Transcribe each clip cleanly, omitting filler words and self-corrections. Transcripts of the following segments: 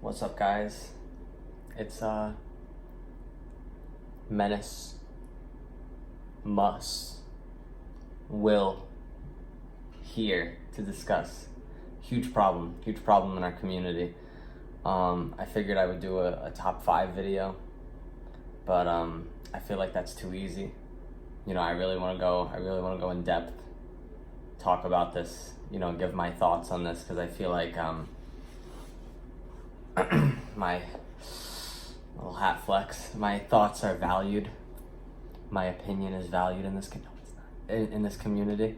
What's up, guys? It's Menace, Will here to discuss huge problem in our community. I figured I would do a top 5 video, but I feel like that's too easy. I really want to go in depth, talk about this, give my thoughts on this, because I feel like my little hat flex, my thoughts are valued, my opinion is valued in this in this community,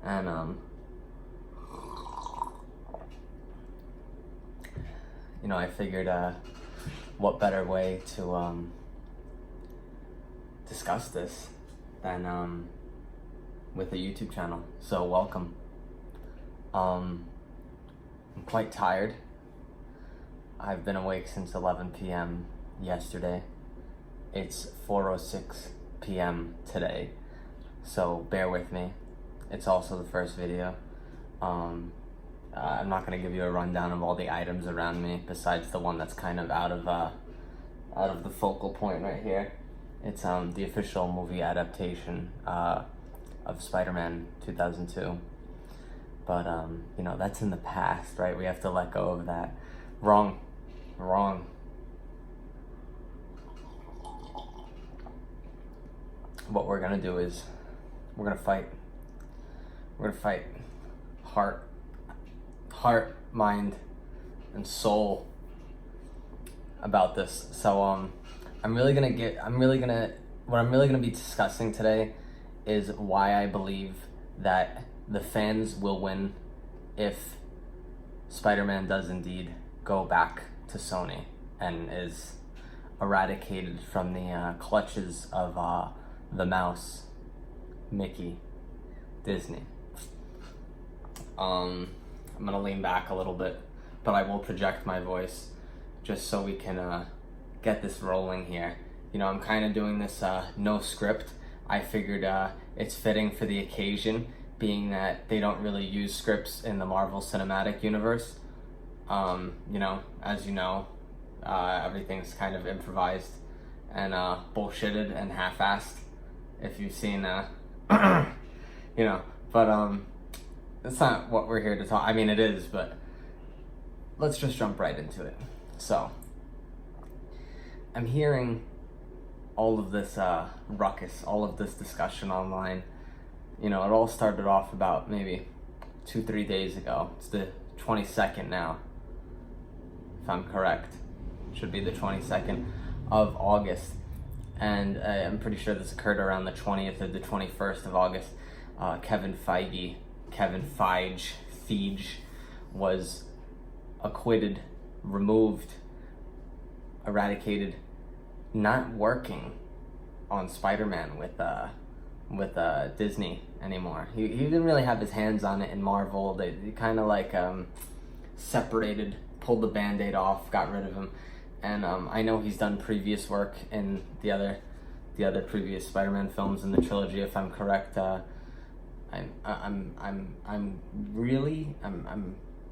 and I figured what better way to discuss this than with a YouTube channel. So welcome. I'm quite tired. I've been awake since 11 p.m. yesterday. It's 4:06 p.m. today, so bear with me. It's also the first video. I'm not going to give you a rundown of all the items around me besides the one that's kind of out of the focal point right here. It's the official movie adaptation of Spider-Man 2002. But that's in the past, right? We have to let go of that. Wrong. What we're gonna do is we're gonna fight heart, mind, and soul about this. So what I'm really gonna be discussing today is why I believe that the fans will win if Spider-Man does indeed go back to Sony and is eradicated from the clutches of the mouse, Mickey, Disney. I'm gonna lean back a little bit, but I will project my voice just so we can get this rolling here. I'm kind of doing this no script. I figured it's fitting for the occasion, being that they don't really use scripts in the Marvel Cinematic Universe. As you know, everything's kind of improvised and bullshitted and half-assed, if you've seen, but that's not what we're here to talk. I mean, it is, but let's just jump right into it. So, I'm hearing all of this ruckus, all of this discussion online. It all started off about maybe 2-3 days ago. It's the 22nd now, if I'm correct. Should be the 22nd of August. And I'm pretty sure this occurred around the 20th or the 21st of August. Kevin Feige was acquitted, removed, eradicated, not working on Spider-Man with Disney anymore. He didn't really have his hands on it in Marvel. They kind of like separated, pulled the band-aid off, got rid of him. And I know he's done previous work in the other previous Spider-Man films in the trilogy, if I'm correct. I'm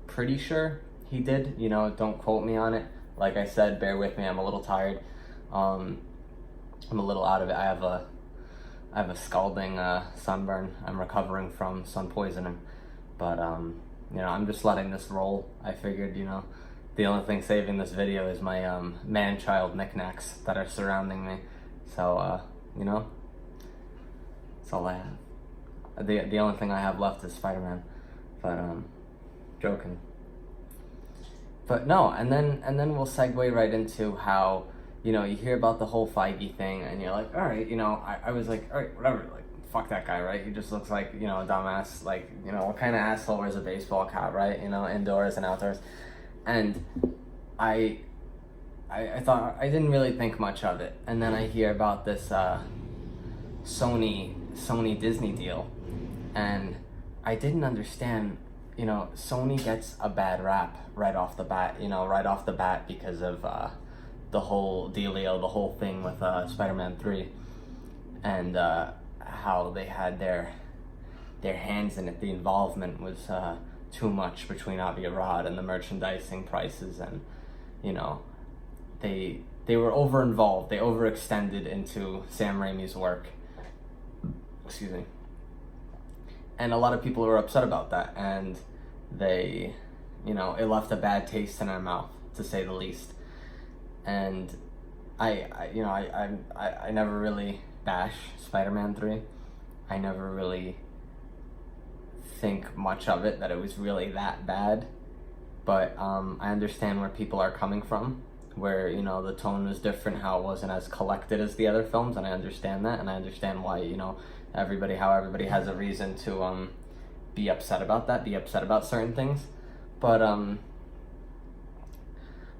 pretty sure he did. Don't quote me on it. Like I said, bear with me. I'm a little tired. I'm a little out of it. I have a scalding sunburn I'm recovering from, sun poisoning. But I'm just letting this roll. I figured, the only thing saving this video is my man-child knickknacks that are surrounding me. So that's all I have. The only thing I have left is Spider-Man. But joking. But no, and then we'll segue right into how you hear about the whole Feige thing, and you're like, all right, I was like, all right, whatever, like, fuck that guy, right? He just looks like, a dumbass, like, what kind of asshole wears a baseball cap, right? Indoors and outdoors. And I thought, I didn't really think much of it. And then I hear about this Sony Disney deal, and I didn't understand. Sony gets a bad rap right off the bat, because of the whole dealio, the whole thing with Spider-Man 3, and how they had their hands in it. The involvement was too much between Avi Arad and the merchandising prices, and you know, they were over involved. They overextended into Sam Raimi's work. Excuse me. And a lot of people were upset about that, and they, you know, it left a bad taste in their mouth, to say the least. And I never really bash Spider-Man 3. I never really think much of it, that it was really that bad. But I understand where people are coming from, where, you know, the tone was different, how it wasn't as collected as the other films, and I understand that, and I understand why, you know, everybody has a reason to be upset about that, be upset about certain things. But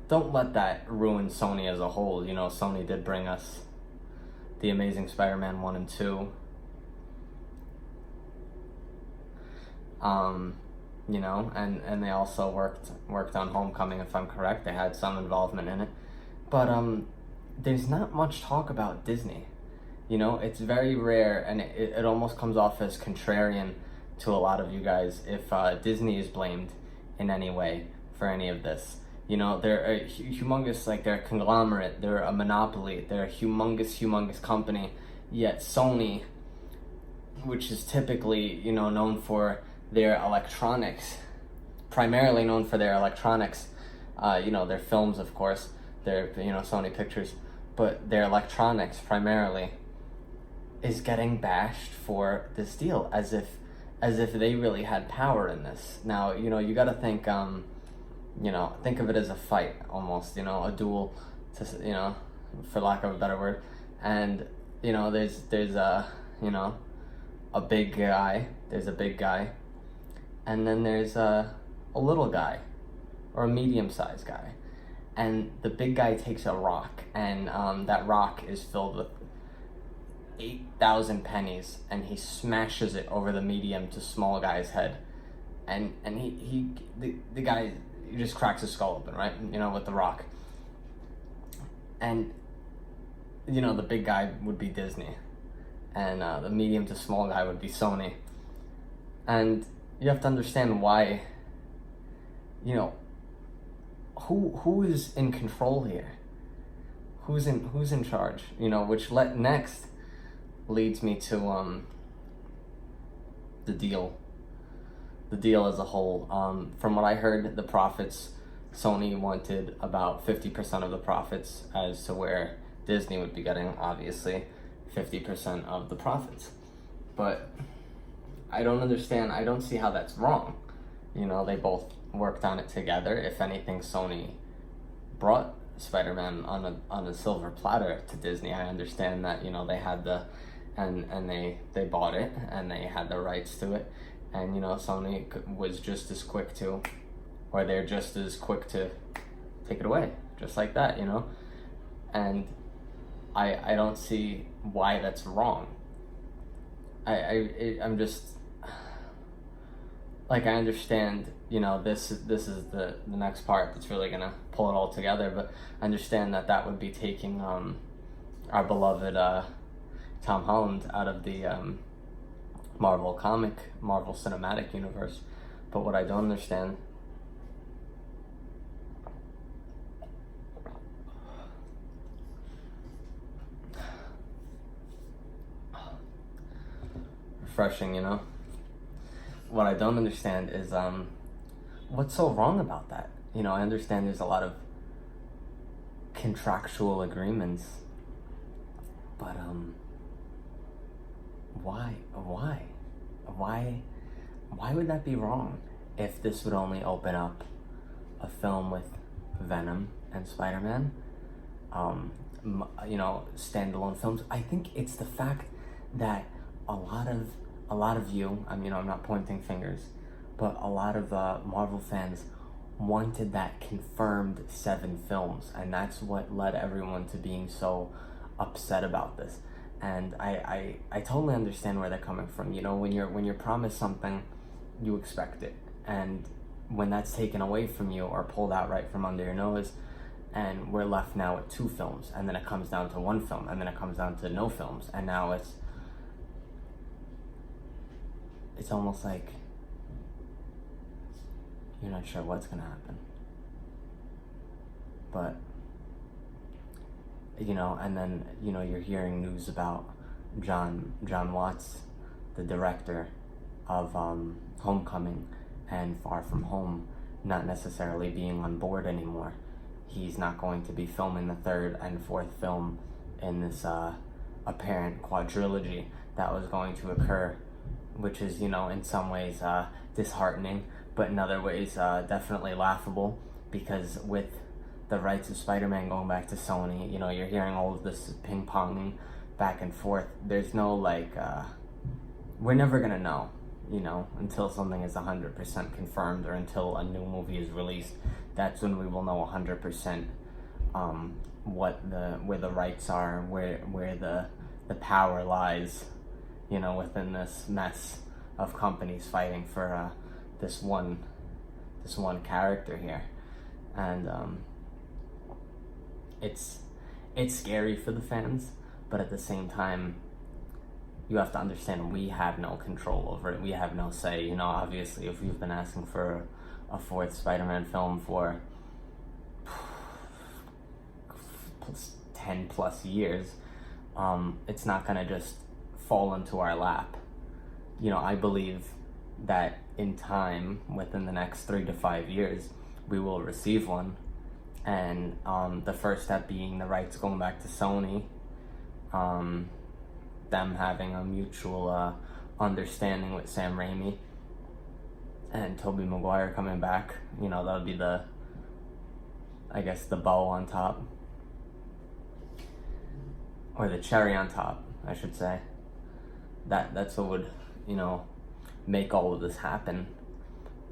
don't let that ruin Sony as a whole. You know, Sony did bring us The Amazing Spider-Man 1 and 2. You know, and they also worked on Homecoming, if I'm correct. They had some involvement in it. But there's not much talk about Disney. You know, it's very rare, and it almost comes off as contrarian to a lot of you guys if Disney is blamed in any way for any of this. You know, they're a humongous, like, they're a conglomerate, they're a monopoly, they're a humongous company, yet Sony, which is typically, you know, known for their electronics, primarily known for their electronics, you know, their films, of course, their, you know, Sony Pictures, but their electronics primarily, is getting bashed for this deal, as if they really had power in this. Now, you know, you got to think, you know, think of it as a fight, almost, you know, a duel, to, you know, for lack of a better word. And, you know, there's you know, a big guy, and then there's a little guy, or a medium-sized guy, and the big guy takes a rock, and that rock is filled with 8,000 pennies, and he smashes it over the medium to small guy's head, and the guy, he just cracks his skull open, right? You know, with the rock. And, you know, the big guy would be Disney, and the medium to small guy would be Sony. And you have to understand why, you know, who is in control here? Who's in charge? You know, which next leads me to the deal as a whole. From what I heard, the profits, Sony wanted about 50% of the profits, as to where Disney would be getting, obviously, 50% of the profits. But I don't understand, I don't see how that's wrong. You know, they both worked on it together. If anything, Sony brought Spider-Man on a silver platter to Disney. I understand that, you know, they had and they bought it, and they had the rights to it, and, you know, Sony was just as quick to, or they're just as quick to take it away, just like that, you know. And I don't see why that's wrong. I'm just, like, I understand, you know, this is the next part that's really gonna pull it all together, but I understand that would be taking our beloved Tom Holland out of the Marvel Cinematic Universe. But what I don't understand, refreshing, you know? What I don't understand is what's so wrong about that? You know, I understand there's a lot of contractual agreements, but why would that be wrong if this would only open up a film with Venom and Spider-Man, you know, standalone films? I think it's the fact that a lot of you, I mean, I'm not pointing fingers, but a lot of Marvel fans wanted that confirmed 7 films, and that's what led everyone to being so upset about this. And I totally understand where they're coming from. You know, when you're promised something, you expect it, and when that's taken away from you or pulled out right from under your nose, and we're left now with 2 films, and then it comes down to 1 film, and then it comes down to no films, and now it's almost like you're not sure what's gonna happen. But and then you're hearing news about John Watts, the director of Homecoming and Far From Home, not necessarily being on board anymore. He's not going to be filming the third and fourth film in this apparent quadrilogy that was going to occur, which is, in some ways disheartening, but in other ways definitely laughable, because with the rights of Spider-Man going back to Sony, you're hearing all of this ping-ponging back and forth. There's no, we're never gonna know, until something is 100% confirmed, or until a new movie is released. That's when we will know 100% where the rights are, where the power lies, within this mess of companies fighting for this one character here. And it's scary for the fans, but at the same time, you have to understand we have no control over it. We have no say. Obviously, if we've been asking for a fourth Spider-Man film for 10 plus years, it's not gonna just fall into our lap. I believe that in time, within the next 3 to 5 years, we will receive one. And the first step being the rights going back to Sony, them having a mutual understanding with Sam Raimi and Tobey Maguire coming back. That would be the bow on top, or the cherry on top, I should say. That's what would, make all of this happen.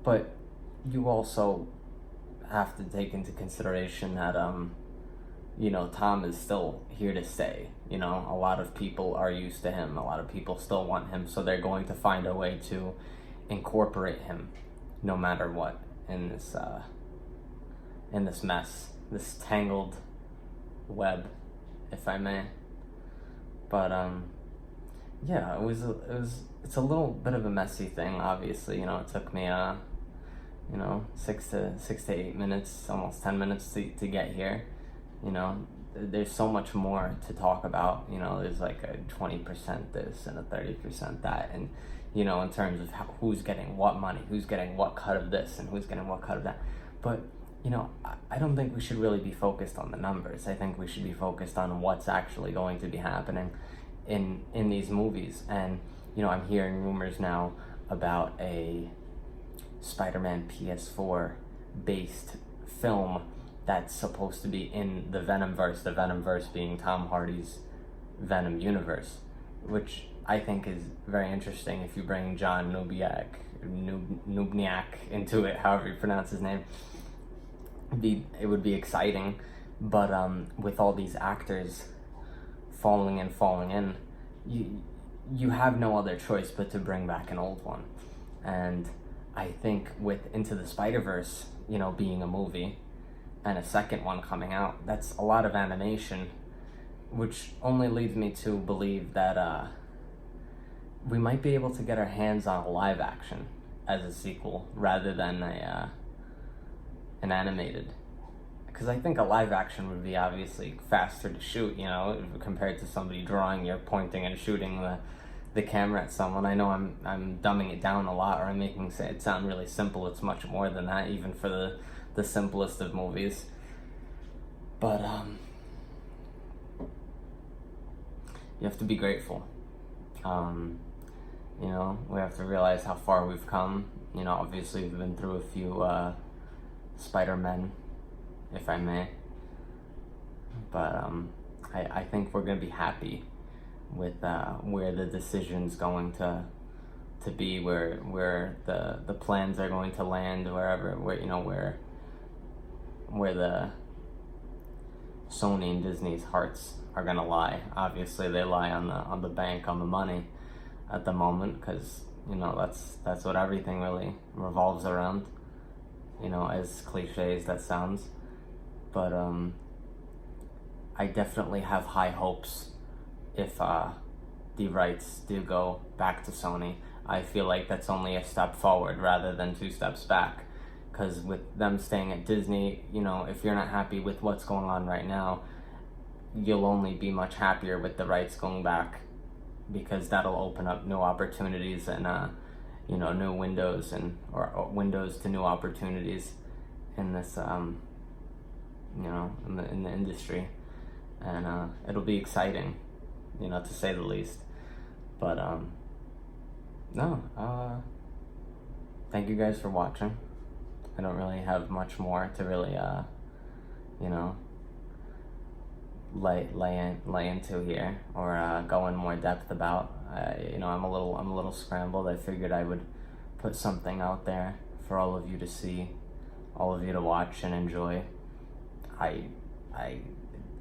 But you also have to take into consideration that Tom is still here to stay. A lot of people are used to him. A lot of people still want him, so they're going to find a way to incorporate him, no matter what, in this mess, this tangled web, if I may. But yeah, it's a little bit of a messy thing. Obviously, it took me 6 to 8 minutes, almost 10 minutes to get here. There's so much more to talk about. There's like a 20% this and a 30% that, and in terms of who's getting what money, who's getting what cut of this, and who's getting what cut of that. But I don't think we should really be focused on the numbers. I think we should be focused on what's actually going to be happening in these movies. And I'm hearing rumors now about a Spider-Man PS4 based film that's supposed to be in the Venomverse, the Venomverse being Tom Hardy's Venom universe, which I think is very interesting. If you bring John Nubniak into it, however you pronounce his name, it would be exciting. But with all these actors falling in, you have no other choice but to bring back an old one. And I think with Into the Spider-Verse, being a movie, and a second one coming out, that's a lot of animation, which only leads me to believe that we might be able to get our hands on a live action as a sequel rather than an animated. Because I think a live action would be obviously faster to shoot, compared to somebody drawing, you're pointing and shooting the camera at someone. I know I'm dumbing it down a lot, or I'm making it sound really simple. It's much more than that, even for the simplest of movies. But you have to be grateful. We have to realize how far we've come. Obviously we've been through a few Spider-Men, if I may. But I think we're gonna be happy with where the decision's going to be, where the plans are going to land, where the Sony and Disney's hearts are gonna lie. Obviously they lie on the bank, on the money at the moment, because that's what everything really revolves around, as cliche as that sounds. But I definitely have high hopes if the rights do go back to Sony. I feel like that's only a step forward rather than 2 steps back, because with them staying at Disney, you know, if you're not happy with what's going on right now, you'll only be much happier with the rights going back, because that'll open up new opportunities and you know, new windows or windows to new opportunities in this you know, in the industry, and it'll be exciting, you know, to say the least. But no, thank you guys for watching. I don't really have much more to really you know, lay into here, or go in more depth about. You know, I'm a little scrambled. I figured I would put something out there for all of you to see, all of you to watch and enjoy.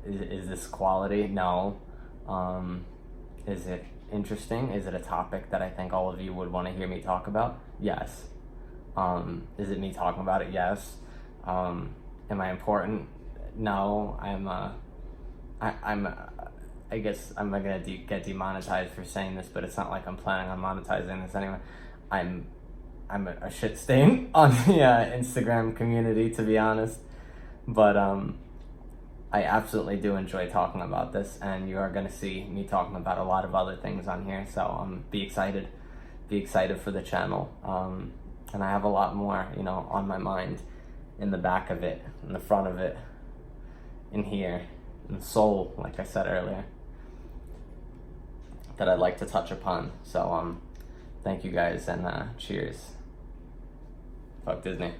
Is this quality? No. Is it interesting? Is it a topic that I think all of you would want to hear me talk about? Yes. Is it me talking about it? Yes. Am I important? No. I guess I'm not gonna get demonetized for saying this, but it's not like I'm planning on monetizing this anyway. I'm a shit stain on the Instagram community, to be honest. But I absolutely do enjoy talking about this, and you are gonna see me talking about a lot of other things on here. So be excited for the channel. And I have a lot more, you know, on my mind, in the back of it, in the front of it, in here, in the soul, like I said earlier, that I'd like to touch upon. So thank you guys, and cheers. Fuck Disney.